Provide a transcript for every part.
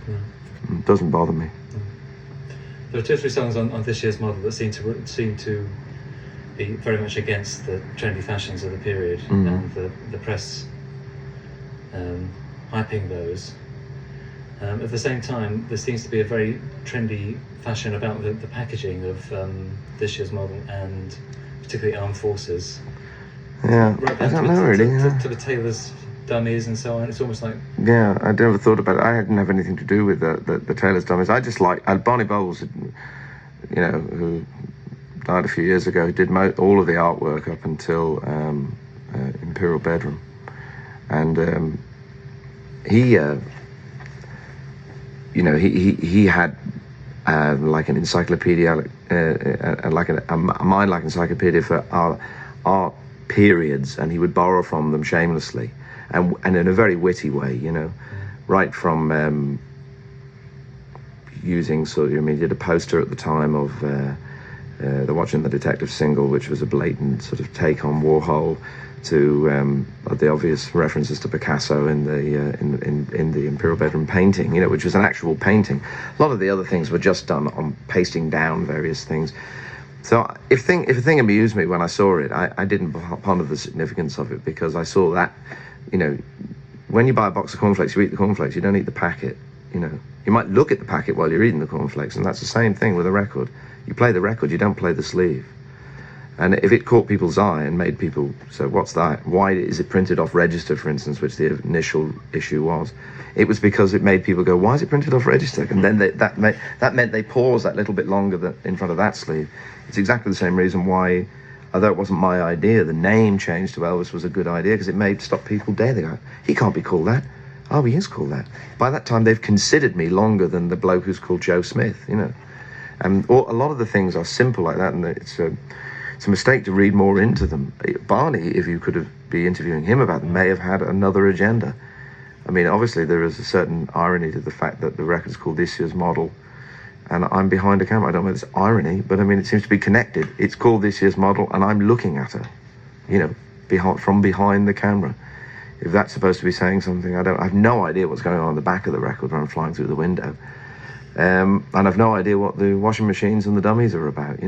It doesn't bother me. There are 2 or 3 songs on this year's model that seem to be very much against the trendy fashions of the period, and the press hyping those. At the same time, there seems to be a very trendy fashion about the packaging of this year's model, and particularly Armed Forces. Yeah, I don't know really. To the tailors' dummies and so on. It's almost like... Yeah, I never thought about it. I didn't have anything to do with the tailors' dummies. I just like Barney Bubbles, who died a few years ago, did all of the artwork up until Imperial Bedroom, and he had like an encyclopedia, like a mind like encyclopedia for art periods, and he would borrow from them shamelessly, and in a very witty way, right from using he did a poster at the time of the Watching the Detective single, which was a blatant sort of take on Warhol, to the obvious references to Picasso in the Imperial Bedroom painting, which was an actual painting. A lot of the other things were just done on pasting down various things. So if a thing amused me when I saw it, I didn't ponder the significance of it, because I saw that, when you buy a box of cornflakes, you eat the cornflakes, you don't eat the packet, You might look at the packet while you're eating the cornflakes, and that's the same thing with a record. You play the record, you don't play the sleeve. And if it caught people's eye and made people, so what's that? Why is it printed off register, for instance, which the initial issue was? It was because it made people go, why is it printed off register? And then that meant they paused that little bit longer in front of that sleeve. It's exactly the same reason why, although it wasn't my idea, the name change to Elvis was a good idea, because it made stop people dead. They go, he can't be called that. Oh, he is called that. By that time, they've considered me longer than the bloke who's called Joe Smith, And a lot of the things are simple like that, and it's a mistake to read more into them. Barney, if you could be interviewing him about them, may have had another agenda. I mean, obviously there is a certain irony to the fact that the record's called This Year's Model, and I'm behind a camera. I don't know if it's irony, but I mean, it seems to be connected. It's called This Year's Model, and I'm looking at her, from behind the camera. If that's supposed to be saying something, I have no idea what's going on the back of the record when I'm flying through the window. And I've no idea what the washing machines and the dummies are about,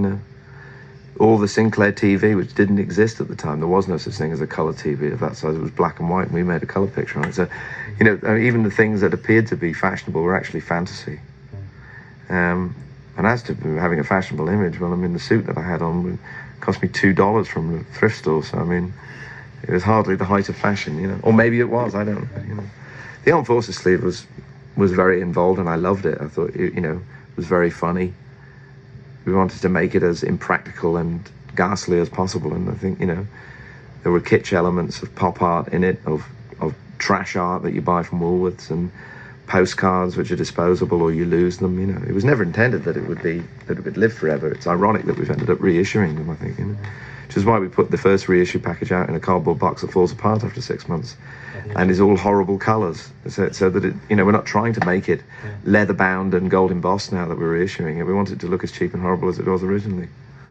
All the Sinclair TV, which didn't exist at the time. There was no such thing as a colour TV of that size. It was black and white, and we made a colour picture on it. So, even the things that appeared to be fashionable were actually fantasy. And as to having a fashionable image, well, I mean, the suit that I had on cost me $2 from the thrift store. So, I mean, it was hardly the height of fashion, Or maybe it was, I don't know, The Armed Forces sleeve was very involved, and I loved it. I thought, it was very funny. We wanted to make it as impractical and ghastly as possible, and I think, there were kitsch elements of pop art in it, of trash art that you buy from Woolworths, and postcards which are disposable or you lose them, It was never intended that it would live forever. It's ironic that we've ended up reissuing them, I think, Which is why we put the first reissue package out in a cardboard box that falls apart after 6 months, and is all horrible colours, so that it, we're not trying to make it leather bound and gold embossed now that we're reissuing it. We want it to look as cheap and horrible as it was originally.